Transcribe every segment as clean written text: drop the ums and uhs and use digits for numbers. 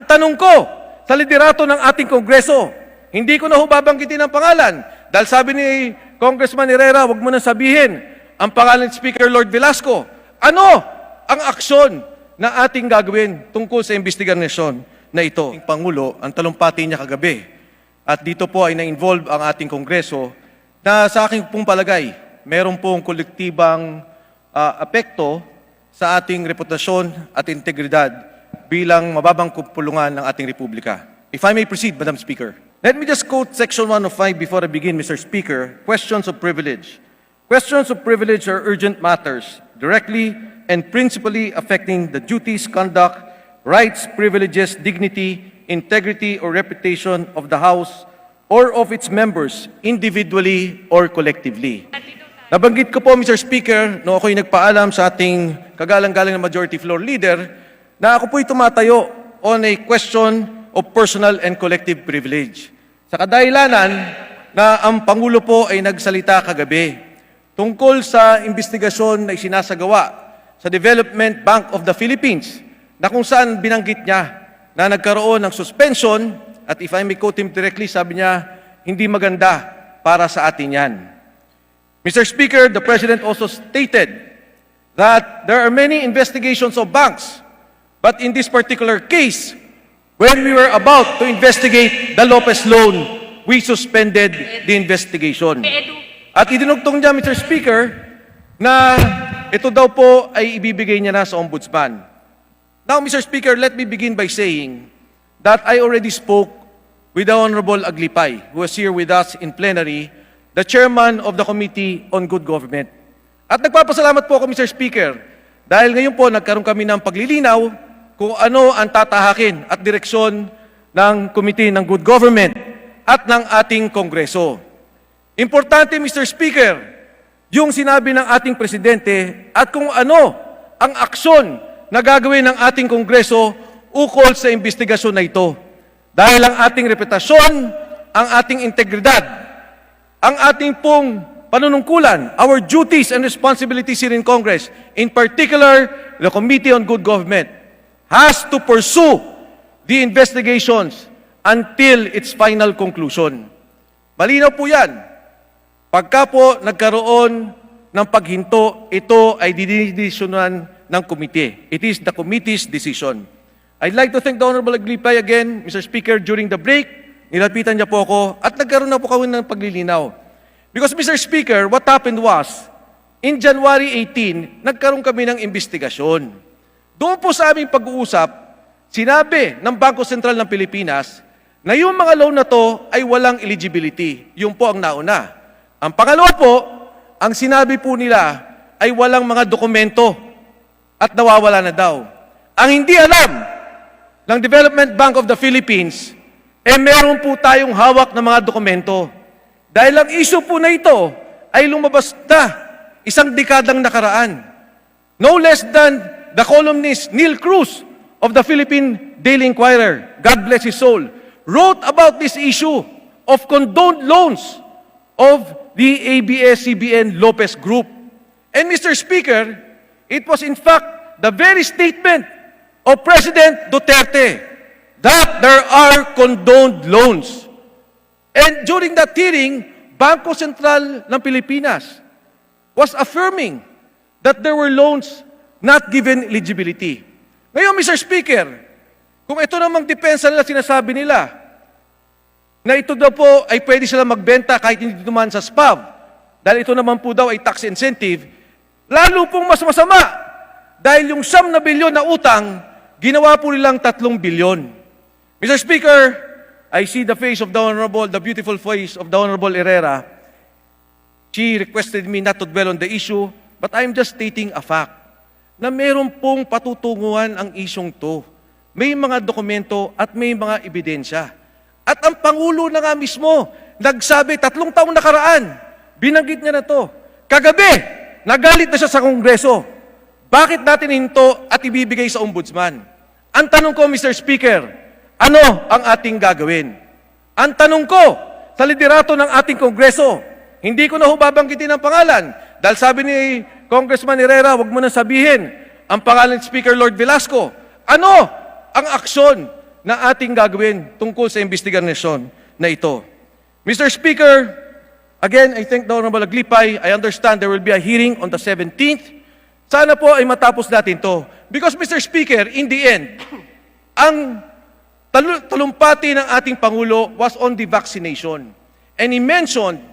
Tanong ko sa liderato ng ating Kongreso, hindi ko na ho babanggitin ang pangalan dahil sabi ni Congressman Herrera, wag mo na sabihin ang pangalan ni Speaker Lord Velasco. Ano ang aksyon na ating gagawin tungkol sa investigasyon na ito? Ang Pangulo, ang talumpati niya kagabi, at dito po ay na-involve ang ating Kongreso na sa aking pong palagay, meron pong kolektibang apekto sa ating reputasyon at integridad bilang mababang kupulungan ng ating Republika. If I may proceed, Madam Speaker. Let me just quote Section 105 before I begin, Mr. Speaker. Questions of privilege. Questions of privilege are urgent matters, directly and principally affecting the duties, conduct, rights, privileges, dignity, integrity, or reputation of the House or of its members, individually or collectively. Nabanggit ko po, Mr. Speaker, no ako'y nagpaalam sa ating kagalang-galang na Majority Floor Leader, na ako po'y tumatayo on a question of personal and collective privilege. Sa kadahilanan na ang Pangulo po ay nagsalita kagabi tungkol sa investigasyon na isinasagawa sa Development Bank of the Philippines na kung saan binanggit niya na nagkaroon ng suspension at if I may quote him directly, sabi niya, hindi maganda para sa atin yan. Mr. Speaker, the President also stated that there are many investigations of banks. But in this particular case, when we were about to investigate the Lopez loan, we suspended the investigation. At idinugtong niya, Mr. Speaker, na ito daw po ay ibibigay niya na sa Ombudsman. Now, Mr. Speaker, let me begin by saying that I already spoke with the Honorable Aglipay, who was here with us in plenary, the Chairman of the Committee on Good Government. At nagpapasalamat po ako, Mr. Speaker, dahil ngayon po nagkaroon kami ng paglilinaw kung ano ang tatahakin at direksyon ng Committee ng Good Government at ng ating Kongreso. Importante, Mr. Speaker, yung sinabi ng ating Presidente at kung ano ang aksyon na gagawin ng ating Kongreso ukol sa investigasyon na ito. Dahil ang ating reputasyon, ang ating integridad, ang ating pong panunungkulan, our duties and responsibilities here in Congress, in particular, the Committee on Good Government, has to pursue the investigations until its final conclusion. Malinaw po yan. Pagka po nagkaroon ng paghinto, ito ay didesisyonan ng komite. It is the committee's decision. I'd like to thank the Honorable Aglipay again, Mr. Speaker, during the break. Nilapitan niya po ako at nagkaroon na po kami ng paglilinaw. Because, Mr. Speaker, what happened was, in January 18, nagkaroon kami ng investigasyon. Doon po sa aming pag-uusap, sinabi ng Bangko Sentral ng Pilipinas na yung mga loan na to ay walang eligibility. Yung po ang nauna. Ang pangalawa po, ang sinabi po nila ay walang mga dokumento at nawawala na daw. Ang hindi alam ng Development Bank of the Philippines, meron po tayong hawak na mga dokumento. Dahil ang issue po na ito ay lumabas na isang dekadang nakaraan. No less than the columnist Neil Cruz of the Philippine Daily Inquirer, God bless his soul, wrote about this issue of condoned loans of the ABS-CBN Lopez Group. And Mr. Speaker, it was in fact the very statement of President Duterte that there are condoned loans. And during that hearing, Bangko Sentral ng Pilipinas was affirming that there were loans not given eligibility. Ngayon, Mr. Speaker, kung ito namang depensa nila, sinasabi nila, na ito daw po ay pwede sila magbenta kahit hindi dumaan sa SPAV, dahil ito naman po daw ay tax incentive, lalo pong mas masama, dahil yung 9 bilyon na utang, ginawa po nilang 3 bilyon. Mr. Speaker, I see the face of the beautiful face of the Honorable Herrera. She requested me not to dwell on the issue, but I'm just stating a fact na meron pong patutunguhan ang isyong to. May mga dokumento at may mga ebidensya. At ang Pangulo na nga mismo, nagsabi 3 taong nakaraan, binanggit niya na to. Kagabi, nagalit na siya sa Kongreso. Bakit natin hinto at ibibigay sa Ombudsman? Ang tanong ko, Mr. Speaker, ano ang ating gagawin? Ang tanong ko sa liderato ng ating Kongreso, hindi ko na ho babanggitin ang pangalan. Dahil sabi ni Congressman Herrera, wag mo na sabihin ang pangalan ni Speaker Lord Velasco. Ano ang aksyon na ating gagawin tungkol sa investigasyon na ito. Mr. Speaker, again, I thank the Honorable Aglipay. I understand there will be a hearing on the 17th. Sana po ay matapos natin to. Because, Mr. Speaker, in the end, ang talumpati ng ating Pangulo was on the vaccination. And he mentioned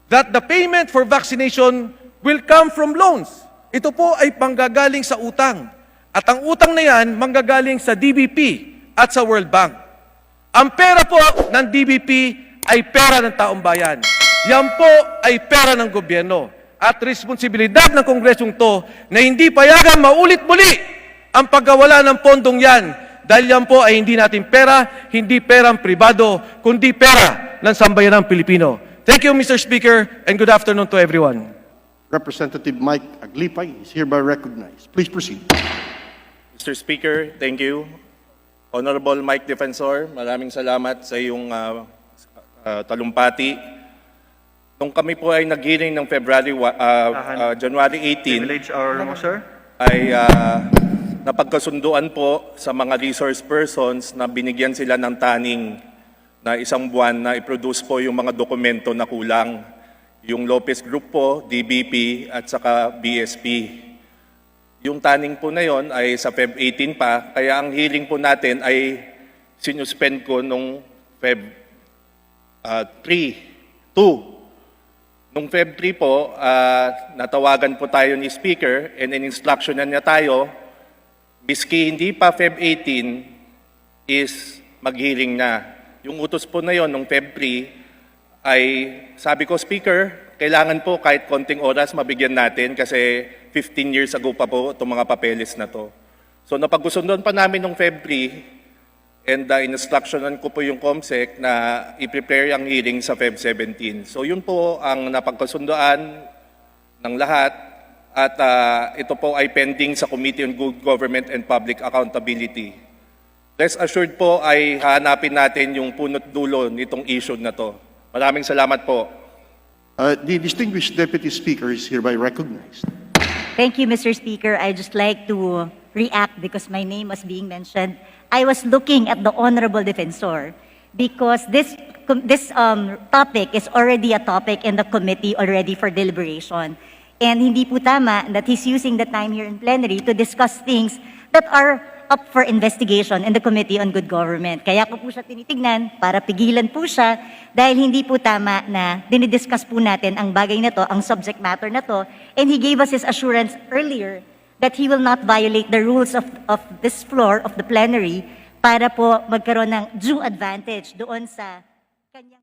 that the payment for vaccination will come from loans. Ito po ay panggagaling sa utang. At ang utang na yan, manggagaling sa DBP at sa World Bank. Ang pera po ng DBP ay pera ng taong bayan. Yan po ay pera ng gobyerno. At responsibilidad ng Kongresong to na hindi payagan maulit muli ang pagkawala ng pondong yan. Dahil yan po ay hindi natin pera, hindi perang pribado, kundi pera ng sambayanang Pilipino. Thank you, Mr. Speaker, and good afternoon to everyone. Representative Mike Aglipay is hereby recognized. Please proceed. Mr. Speaker, thank you. Honorable Mike Defensor, maraming salamat sa iyong talumpati. Nung kami po ay nag-hearing ng January 18, ay napagkasunduan po sa mga resource persons na binigyan sila ng taning na isang buwan na i-produce po yung mga dokumento na kulang. Yung Lopez Group po, DBP at saka BSP. Yung taning po na yon ay sa Feb 18 pa, kaya ang hearing po natin ay sinuspend ko nung Feb 2. Nung Feb 3 po, natawagan po tayo ni Speaker and in-instructionan niya tayo, biski hindi pa Feb 18 is mag-hearing na. Yung utos po na yon nung Feb 3 ay sabi ko, Speaker, kailangan po kahit konting oras mabigyan natin kasi 15 years ago pa po itong mga papeles na to. So napag-usundan pa namin nung Feb 3 and in-instructionan ko po yung COMSEC na i-prepare ang hearing sa Feb 17. So yun po ang napagkasundoan ng lahat at ito po ay pending sa Committee on Good Government and Public Accountability. Rest assured po ay hahanapin natin yung punot dulo nitong issue na to. Maraming salamat po. The distinguished Deputy Speaker is hereby recognized. Thank you, Mr. Speaker. I just like to react because my name was being mentioned. I was looking at the Honorable Defensor because this topic is already a topic in the committee already for deliberation. And hindi po tama that he's using the time here in plenary to discuss things that are up for investigation in the Committee on Good Government. Kaya ko po siya tinitignan para pigilan po siya dahil hindi po tama na dinidiscuss po natin ang bagay na to, ang subject matter na to, and he gave us his assurance earlier that he will not violate the rules of this floor of the plenary para po magkaroon ng due advantage doon sa kanyang